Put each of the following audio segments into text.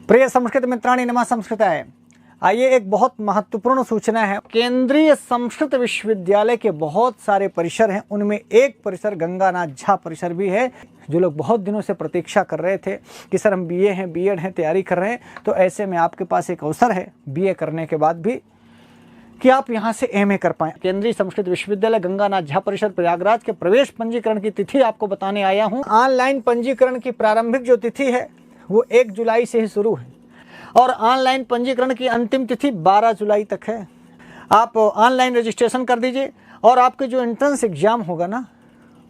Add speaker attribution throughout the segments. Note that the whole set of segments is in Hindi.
Speaker 1: प्रिय संस्कृत मित्राणि नमः संस्कृताय। आइए एक बहुत महत्वपूर्ण सूचना है। केंद्रीय संस्कृत विश्वविद्यालय के बहुत सारे परिसर हैं, उनमें एक परिसर गंगानाथ झा परिसर भी है। जो लोग बहुत दिनों से प्रतीक्षा कर रहे थे कि सर हम बीए हैं, बीएड हैं, तैयारी कर रहे हैं, तो ऐसे में आपके पास एक अवसर है बीए करने के बाद भी कि आप यहाँ से एमए कर पाएं। केंद्रीय संस्कृत विश्वविद्यालय गंगानाथ झा परिसर प्रयागराज के प्रवेश पंजीकरण की तिथि आपको बताने आया हूँ। ऑनलाइन पंजीकरण की प्रारंभिक जो तिथि है वो 1 जुलाई से ही शुरू है और ऑनलाइन पंजीकरण की अंतिम तिथि 12 जुलाई तक है। आप ऑनलाइन रजिस्ट्रेशन कर दीजिए और आपके जो एंट्रेंस एग्जाम होगा ना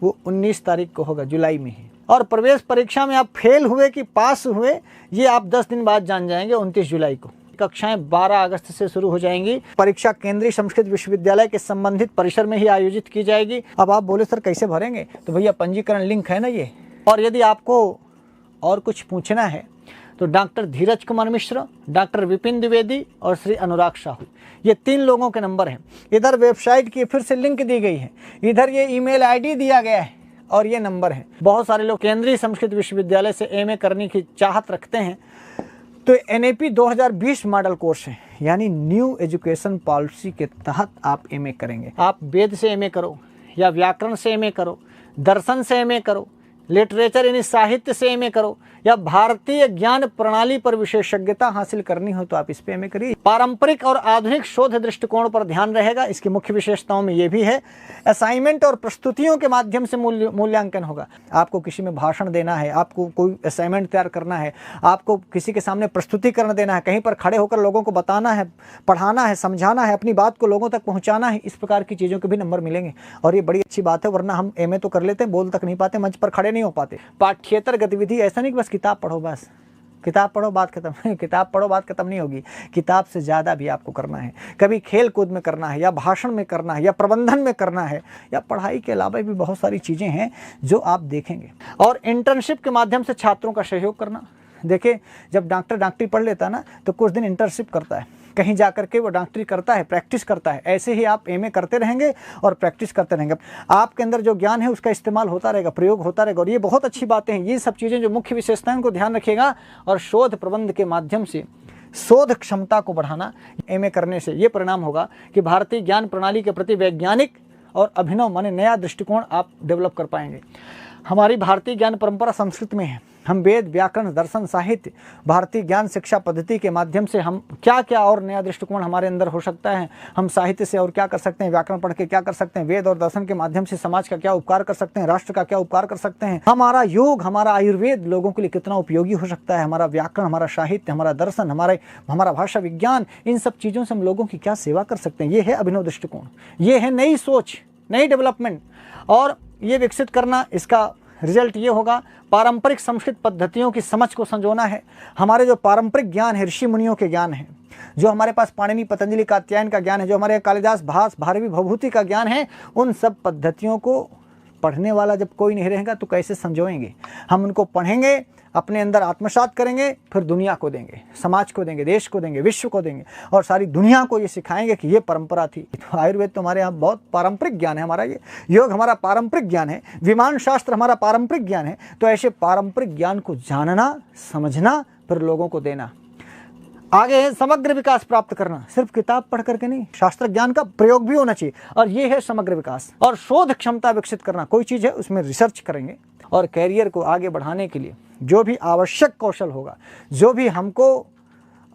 Speaker 1: वो 19 तारीख को होगा, जुलाई में ही। और प्रवेश परीक्षा में आप फेल हुए कि पास हुए ये आप 10 दिन बाद जान जाएंगे, 29 जुलाई को। कक्षाएं 12 अगस्त से शुरू हो जाएंगी। परीक्षा केंद्रीय संस्कृत विश्वविद्यालय के संबंधित परिसर में ही आयोजित की जाएगी। अब आप बोले सर कैसे भरेंगे, तो भैया पंजीकरण लिंक है ना ये। और यदि आपको और कुछ पूछना है तो डॉक्टर धीरज कुमार मिश्र, डॉक्टर विपिन द्विवेदी और श्री अनुराग साहू, ये 3 लोगों के नंबर हैं। इधर वेबसाइट की फिर से लिंक दी गई है, इधर ये ईमेल आईडी दिया गया है और ये नंबर है। बहुत सारे लोग केंद्रीय संस्कृत विश्वविद्यालय से एमए करने की चाहत रखते हैं, तो एनएपी 2020 मॉडल कोर्स है, यानी न्यू एजुकेशन पॉलिसी के तहत आप एमए करेंगे। आप वेद से एमए करो या व्याकरण से एमए करो, दर्शन से एमए करो, लिटरेचर यानी साहित्य से एमए करो, या भारतीय ज्ञान प्रणाली पर विशेषज्ञता हासिल करनी हो तो आप इस पे एमए करिए। पारंपरिक और आधुनिक शोध दृष्टिकोण पर ध्यान रहेगा। इसकी मुख्य विशेषताओं में ये भी है, असाइनमेंट और प्रस्तुतियों के माध्यम से मूल्यांकन होगा। आपको किसी में भाषण देना है, आपको कोई असाइनमेंट तैयार करना है, आपको किसी के सामने प्रस्तुतिकरण देना है, कहीं पर खड़े होकर लोगों को बताना है, पढ़ाना है, समझाना है, अपनी बात को लोगों तक पहुँचाना है, इस प्रकार की चीज़ों के भी नंबर मिलेंगे। और ये बड़ी अच्छी बात है, वरना हम एमए तो कर लेते हैं, बोल तक नहीं पाते, मंच पर खड़े नहीं हो पाते। पाठ्येतर गतिविधि ऐसा नहीं कि बस किताब पढ़ो, बस किताब पढ़ो बात खत्म किताब पढ़ो बात खत्म नहीं होगी। किताब से ज़्यादा भी आपको करना है। कभी खेल कूद में करना है, या भाषण में करना है, या प्रबंधन में करना है, या पढ़ाई के अलावा भी बहुत सारी चीज़ें हैं जो आप देखेंगे। और इंटर्नशिप के माध्यम से छात्रों का सहयोग करना। देखिए, जब डॉक्टरी पढ़ लेता ना तो कुछ दिन इंटर्नशिप करता है, कहीं जा करके वो डॉक्टरी करता है, प्रैक्टिस करता है। ऐसे ही आप एमए करते रहेंगे और प्रैक्टिस करते रहेंगे। आपके अंदर जो ज्ञान है उसका इस्तेमाल होता रहेगा, प्रयोग होता रहेगा। और ये बहुत अच्छी बातें हैं। ये सब चीज़ें जो मुख्य विशेषताएं उनको ध्यान रखिएगा। और शोध प्रबंध के माध्यम से शोध क्षमता को बढ़ाना। एमए करने से ये परिणाम होगा कि भारतीय ज्ञान प्रणाली के प्रति वैज्ञानिक और अभिनव माने नया दृष्टिकोण आप डेवलप कर पाएंगे। हमारी भारतीय ज्ञान परंपरा संस्कृत में है। हम वेद, व्याकरण, दर्शन, साहित्य, भारतीय ज्ञान शिक्षा पद्धति के माध्यम से हम क्या क्या और नया दृष्टिकोण हमारे अंदर हो सकता है, हम साहित्य से और क्या कर सकते हैं, व्याकरण पढ़ के क्या कर सकते हैं, वेद और दर्शन के माध्यम से समाज का क्या उपकार कर सकते हैं, राष्ट्र का क्या उपकार कर सकते हैं, हमारा योग, हमारा आयुर्वेद लोगों के लिए कितना उपयोगी हो सकता है, हमारा व्याकरण, हमारा साहित्य, हमारा दर्शन, हमारा भाषा विज्ञान, इन सब चीज़ों से हम लोगों की क्या सेवा कर सकते हैं। ये है अभिनव दृष्टिकोण, ये है नई सोच, नई डेवलपमेंट। और ये विकसित करना, इसका रिजल्ट ये होगा, पारंपरिक संस्कृत पद्धतियों की समझ को संजोना है। हमारे जो पारंपरिक ज्ञान है, ऋषि मुनियों के ज्ञान है, जो हमारे पास पाणिनि, पतंजलि, कात्यायन का ज्ञान है, जो हमारे कालिदास, भास, भारवी, भवभूति का ज्ञान है, उन सब पद्धतियों को पढ़ने वाला जब कोई नहीं रहेगा तो कैसे संजोएंगे। हम उनको पढ़ेंगे, अपने अंदर आत्मसात करेंगे, फिर दुनिया को देंगे, समाज को देंगे, देश को देंगे, विश्व को देंगे, और सारी दुनिया को ये सिखाएंगे कि ये परंपरा थी। तो आयुर्वेद तो हमारे यहाँ बहुत पारंपरिक ज्ञान है, हमारा ये योग हमारा पारंपरिक ज्ञान है, विमान शास्त्र हमारा पारंपरिक ज्ञान है। तो ऐसे पारंपरिक ज्ञान को जानना, समझना, फिर लोगों को देना। आगे है समग्र विकास प्राप्त करना। सिर्फ किताब पढ़ करके नहीं, शास्त्र ज्ञान का प्रयोग भी होना चाहिए, और ये है समग्र विकास। और शोध क्षमता विकसित करना। कोई चीज़ है उसमें रिसर्च करेंगे, और कैरियर को आगे बढ़ाने के लिए जो भी आवश्यक कौशल होगा, जो भी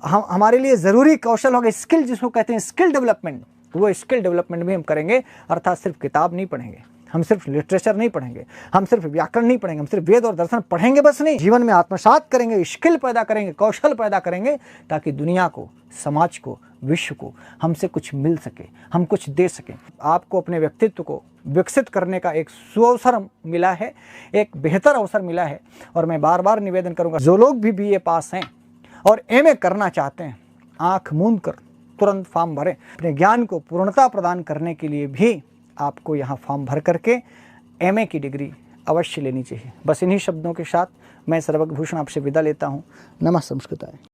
Speaker 1: हमारे लिए ज़रूरी कौशल होगा, स्किल जिसको कहते हैं स्किल डेवलपमेंट, वो स्किल डेवलपमेंट भी हम करेंगे। अर्थात सिर्फ किताब नहीं पढ़ेंगे, हम सिर्फ लिटरेचर नहीं पढ़ेंगे, हम सिर्फ व्याकरण नहीं पढ़ेंगे, हम सिर्फ वेद और दर्शन पढ़ेंगे बस नहीं, जीवन में आत्मसात करेंगे, स्किल पैदा करेंगे, कौशल पैदा करेंगे, ताकि दुनिया को, समाज को, विश्व को हमसे कुछ मिल सके, हम कुछ दे सकें। आपको अपने व्यक्तित्व को विकसित करने का एक सुअवसर मिला है, एक बेहतर अवसर मिला है। और मैं बार बार निवेदन करूंगा, जो लोग भी बीए पास हैं और एमए करना चाहते हैं, आंख मूंद कर तुरंत फॉर्म भरें। अपने ज्ञान को पूर्णता प्रदान करने के लिए भी आपको यहाँ फॉर्म भर करके एमए की डिग्री अवश्य लेनी चाहिए। बस इन्हीं शब्दों के साथ मैं सर्वज्ञ भूषण आपसे विदा लेता हूँ। नमः संस्कृताय।